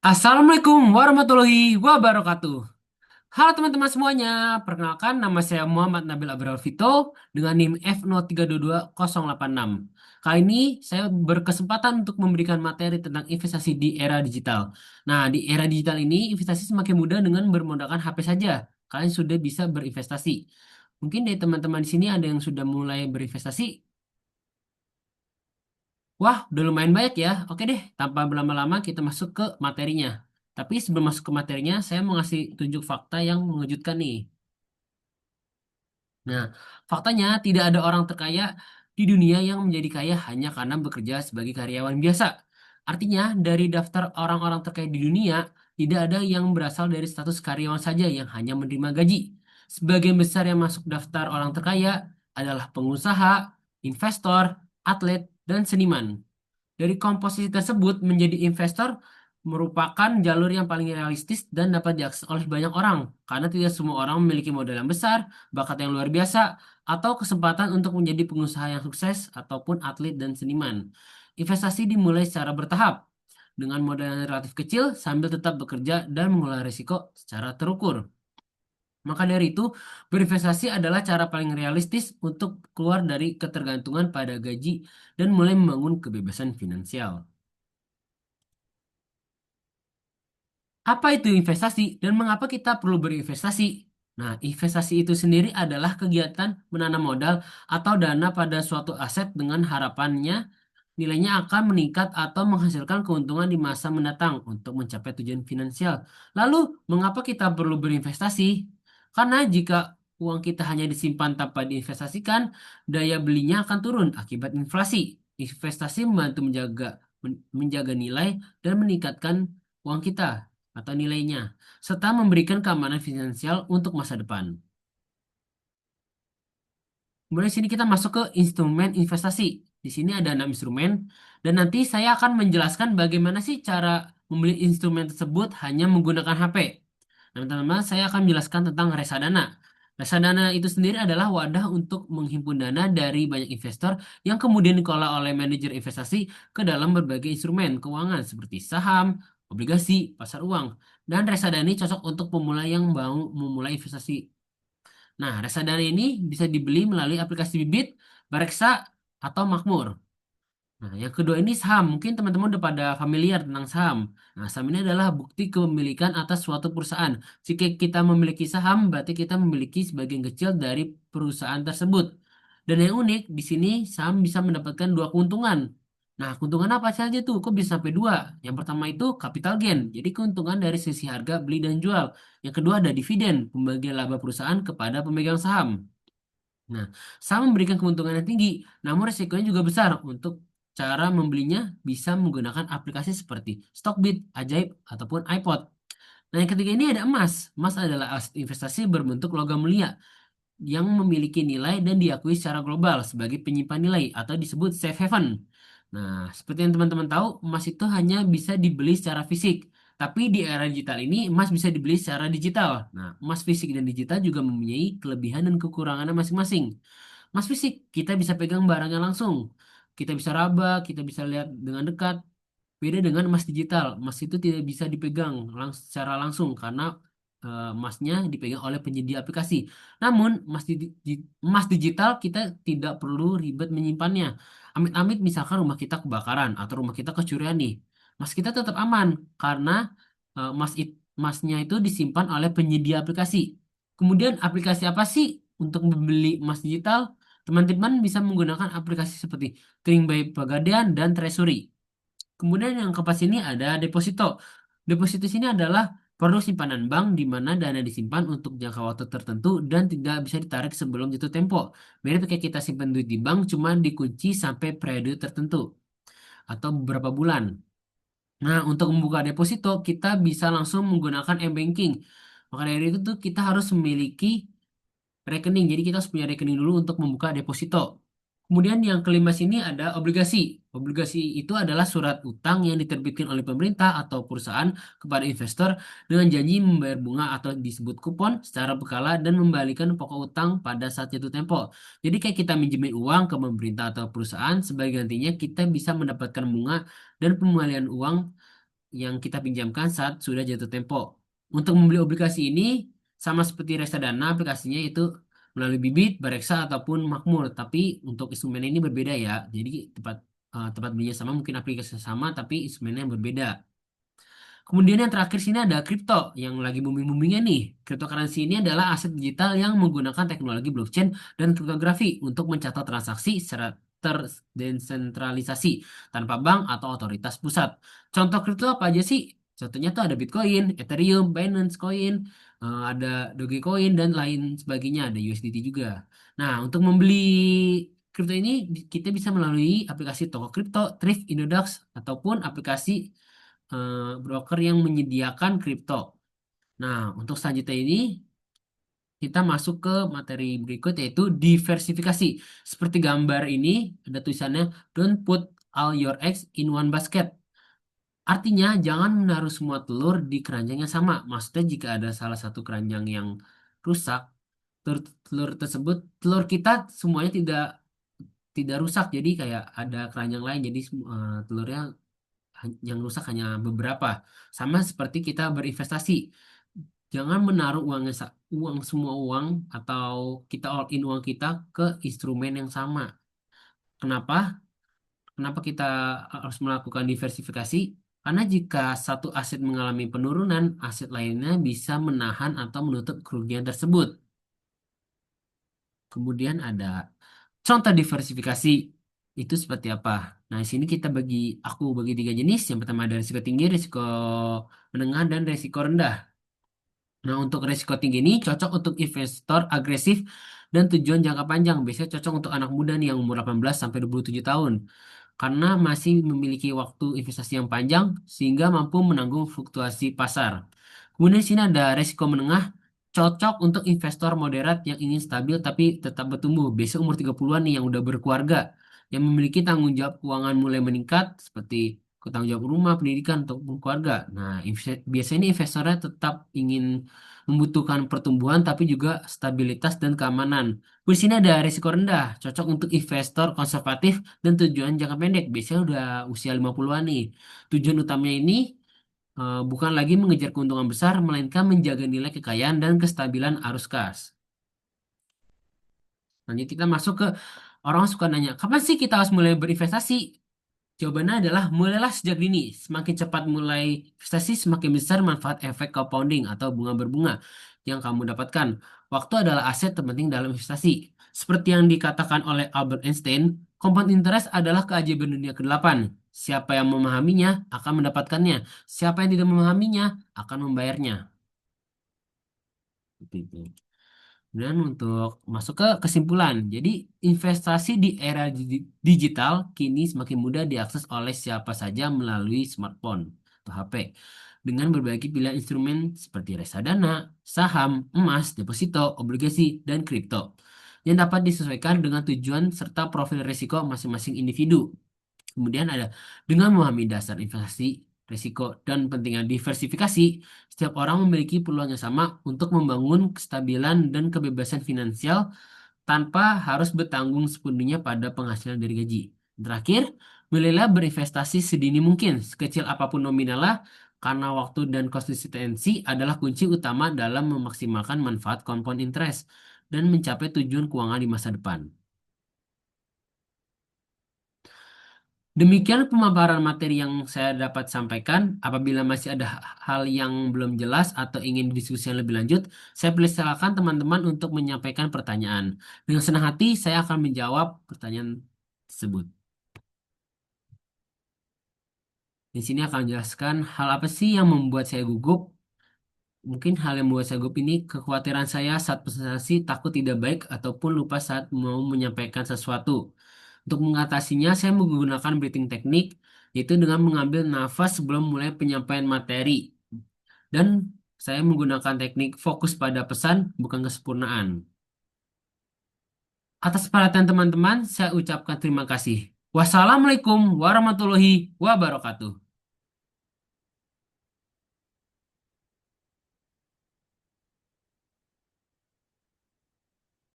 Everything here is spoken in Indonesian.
Assalamualaikum warahmatullahi wabarakatuh. Halo teman-teman semuanya, perkenalkan nama saya Muhammad Nabil Abrar Vito dengan NIM F0322086. Kali ini saya berkesempatan untuk memberikan materi tentang investasi di era digital. Nah, di era digital ini investasi semakin mudah dengan bermodalkan HP saja. Kalian sudah bisa berinvestasi. Mungkin dari teman-teman di sini ada yang sudah mulai berinvestasi. Wah, udah lumayan banyak ya. Oke deh, tanpa berlama-lama kita masuk ke materinya. Tapi sebelum masuk ke materinya, saya mau ngasih tunjuk fakta yang mengejutkan nih. Nah, faktanya tidak ada orang terkaya di dunia yang menjadi kaya hanya karena bekerja sebagai karyawan biasa. Artinya, dari daftar orang-orang terkaya di dunia, tidak ada yang berasal dari status karyawan saja yang hanya menerima gaji. Sebagian besar yang masuk daftar orang terkaya adalah pengusaha, investor, atlet, dan seniman. Dari komposisi tersebut, menjadi investor merupakan jalur yang paling realistis dan dapat diakses oleh banyak orang, karena tidak semua orang memiliki modal yang besar, bakat yang luar biasa, atau kesempatan untuk menjadi pengusaha yang sukses ataupun atlet dan seniman. Investasi dimulai secara bertahap, dengan modal yang relatif kecil sambil tetap bekerja dan mengelola risiko secara terukur. Maka dari itu, berinvestasi adalah cara paling realistis untuk keluar dari ketergantungan pada gaji dan mulai membangun kebebasan finansial. Apa itu investasi dan mengapa kita perlu berinvestasi? Nah, investasi itu sendiri adalah kegiatan menanam modal atau dana pada suatu aset dengan harapannya nilainya akan meningkat atau menghasilkan keuntungan di masa mendatang untuk mencapai tujuan finansial. Lalu, mengapa kita perlu berinvestasi? Karena jika uang kita hanya disimpan tanpa diinvestasikan, daya belinya akan turun akibat inflasi. Investasi membantu menjaga nilai dan meningkatkan uang kita atau nilainya, serta memberikan keamanan finansial untuk masa depan. Kemudian sini kita masuk ke instrumen investasi. Di sini ada 6 instrumen, dan nanti saya akan menjelaskan bagaimana sih cara membeli instrumen tersebut hanya menggunakan HP. Nah, teman-teman, saya akan menjelaskan tentang reksadana. Reksadana itu sendiri adalah wadah untuk menghimpun dana dari banyak investor yang kemudian dikelola oleh manajer investasi ke dalam berbagai instrumen keuangan seperti saham, obligasi, pasar uang. Dan reksadana ini cocok untuk pemula yang mau memulai investasi. Nah, reksadana ini bisa dibeli melalui aplikasi Bibit, Bareksa, atau Makmur. Nah, yang kedua ini saham. Mungkin teman-teman udah pada familiar tentang saham. Nah, saham ini adalah bukti kepemilikan atas suatu perusahaan. Jika kita memiliki saham, berarti kita memiliki sebagian kecil dari perusahaan tersebut. Dan yang unik, di sini saham bisa mendapatkan dua keuntungan. Nah, keuntungan apa saja tuh? Kok bisa sampai dua? Yang pertama itu capital gain, jadi keuntungan dari sisi harga beli dan jual. Yang kedua ada dividen, pembagian laba perusahaan kepada pemegang saham. Nah, saham memberikan keuntungan yang tinggi, namun resikonya juga besar. Untuk cara membelinya bisa menggunakan aplikasi seperti Stockbit, Ajaib, ataupun iPod. Nah, yang ketiga ini ada emas. Emas adalah aset investasi berbentuk logam mulia yang memiliki nilai dan diakui secara global sebagai penyimpan nilai atau disebut safe haven. Nah, seperti yang teman-teman tahu, emas itu hanya bisa dibeli secara fisik. Tapi di era digital ini, emas bisa dibeli secara digital. Nah, emas fisik dan digital juga mempunyai kelebihan dan kekurangannya masing-masing. Emas fisik, kita bisa pegang barangnya langsung. Kita bisa raba, kita bisa lihat dengan dekat. Beda dengan emas digital. Emas itu tidak bisa dipegang secara langsung karena emasnya dipegang oleh penyedia aplikasi. Namun, emas digital kita tidak perlu ribet menyimpannya. Amit-amit misalkan rumah kita kebakaran atau rumah kita kecurian nih. Emas kita tetap aman karena emasnya itu disimpan oleh penyedia aplikasi. Kemudian aplikasi apa sih untuk membeli emas digital? Teman-teman bisa menggunakan aplikasi seperti Kering by Pegadaian dan Treasury. Kemudian yang keempat sini ada deposito. Deposito sini adalah produk simpanan bank di mana dana disimpan untuk jangka waktu tertentu dan tidak bisa ditarik sebelum jatuh tempo. Mirip kayak kita simpan duit di bank, cuma dikunci sampai periode tertentu atau beberapa bulan. Nah, untuk membuka deposito, kita bisa langsung menggunakan m-banking. Maka dari itu tuh kita harus memiliki rekening. Jadi kita harus punya rekening dulu untuk membuka deposito. Kemudian yang kelima sini ada obligasi. Obligasi itu adalah surat utang yang diterbitkan oleh pemerintah atau perusahaan kepada investor dengan janji membayar bunga atau disebut kupon secara berkala dan membalikan pokok utang pada saat jatuh tempo. Jadi kayak kita minjemin uang ke pemerintah atau perusahaan, sebagai gantinya kita bisa mendapatkan bunga dan pembalian uang yang kita pinjamkan saat sudah jatuh tempo. Untuk membeli obligasi ini sama seperti reksadana aplikasinya itu melalui bibit, bareksa ataupun makmur. Tapi untuk instrumen ini berbeda ya. Jadi tempat belinya sama, mungkin aplikasinya sama, tapi instrumennya berbeda. Kemudian yang terakhir sini ada kripto yang lagi booming-boomingnya nih. Cryptocurrency ini adalah aset digital yang menggunakan teknologi blockchain dan kriptografi untuk mencatat transaksi secara terdesentralisasi tanpa bank atau otoritas pusat. Contoh kripto apa aja sih? Contohnya tuh ada Bitcoin, Ethereum, Binance Coin, ada Dogecoin dan lain sebagainya, ada USDT juga. Nah, untuk membeli kripto ini kita bisa melalui aplikasi toko kripto, Thrift, Inodax ataupun aplikasi broker yang menyediakan kripto. Nah, untuk selanjutnya ini kita masuk ke materi berikut yaitu diversifikasi. Seperti gambar ini ada tulisannya don't put all your eggs in one basket. Artinya jangan menaruh semua telur di keranjang yang sama. Maksudnya jika ada salah satu keranjang yang rusak, telur, telur tersebut telur kita semuanya tidak tidak rusak. Jadi kayak ada keranjang lain jadi telurnya yang rusak hanya beberapa. Sama seperti kita berinvestasi. Jangan menaruh uang semua uang atau kita all in uang kita ke instrumen yang sama. Kenapa? Kenapa kita harus melakukan diversifikasi? Karena jika satu aset mengalami penurunan, aset lainnya bisa menahan atau menutup kerugian tersebut. Kemudian ada contoh diversifikasi itu seperti apa? Nah, di sini aku bagi tiga jenis. Yang pertama ada risiko tinggi, risiko menengah, dan risiko rendah. Nah, untuk risiko tinggi ini cocok untuk investor agresif dan tujuan jangka panjang. Biasanya cocok untuk anak muda nih yang umur 18 sampai 27 tahun. Karena masih memiliki waktu investasi yang panjang sehingga mampu menanggung fluktuasi pasar. Kemudian di sini ada risiko menengah, cocok untuk investor moderat yang ingin stabil tapi tetap bertumbuh. Biasanya umur 30-an nih yang udah berkeluarga, yang memiliki tanggung jawab keuangan mulai meningkat seperti tanggung jawab rumah, pendidikan untuk keluarga. Nah, biasanya ini investornya tetap ingin membutuhkan pertumbuhan tapi juga stabilitas dan keamanan. Di sini ada risiko rendah, cocok untuk investor konservatif dan tujuan jangka pendek. Biasanya udah usia 50-an nih. Tujuan utamanya ini bukan lagi mengejar keuntungan besar, melainkan menjaga nilai kekayaan dan kestabilan arus kas. Lanjut kita masuk ke orang suka nanya, kapan sih kita harus mulai berinvestasi? Jawabannya adalah mulailah sejak dini. Semakin cepat mulai investasi, semakin besar manfaat efek compounding atau bunga berbunga yang kamu dapatkan. Waktu adalah aset terpenting dalam investasi. Seperti yang dikatakan oleh Albert Einstein, compound interest adalah keajaiban dunia ke-8. Siapa yang memahaminya akan mendapatkannya. Siapa yang tidak memahaminya akan membayarnya. Begitu. Dan untuk masuk ke kesimpulan, jadi investasi di era digital kini semakin mudah diakses oleh siapa saja melalui smartphone atau HP dengan berbagai pilihan instrumen seperti reksadana, saham, emas, deposito, obligasi, dan kripto yang dapat disesuaikan dengan tujuan serta profil risiko masing-masing individu. Kemudian ada dengan memahami dasar investasi, risiko, dan pentingnya diversifikasi, setiap orang memiliki peluang yang sama untuk membangun kestabilan dan kebebasan finansial tanpa harus bertanggung sepenuhnya pada penghasilan dari gaji. Terakhir, mulailah berinvestasi sedini mungkin, sekecil apapun nominalnya, karena waktu dan konsistensi adalah kunci utama dalam memaksimalkan manfaat compound interest dan mencapai tujuan keuangan di masa depan. Demikian pemaparan materi yang saya dapat sampaikan. Apabila masih ada hal yang belum jelas atau ingin diskusi yang lebih lanjut, saya persilakan teman-teman untuk menyampaikan pertanyaan. Dengan senang hati, saya akan menjawab pertanyaan tersebut. Di sini akan menjelaskan hal apa sih yang membuat saya gugup. Mungkin hal yang membuat saya gugup ini kekhawatiran saya saat presentasi takut tidak baik ataupun lupa saat mau menyampaikan sesuatu. Untuk mengatasinya, saya menggunakan breathing teknik, yaitu dengan mengambil nafas sebelum mulai penyampaian materi. Dan saya menggunakan teknik fokus pada pesan, bukan kesempurnaan. Atas perhatian teman-teman, saya ucapkan terima kasih. Wassalamualaikum warahmatullahi wabarakatuh.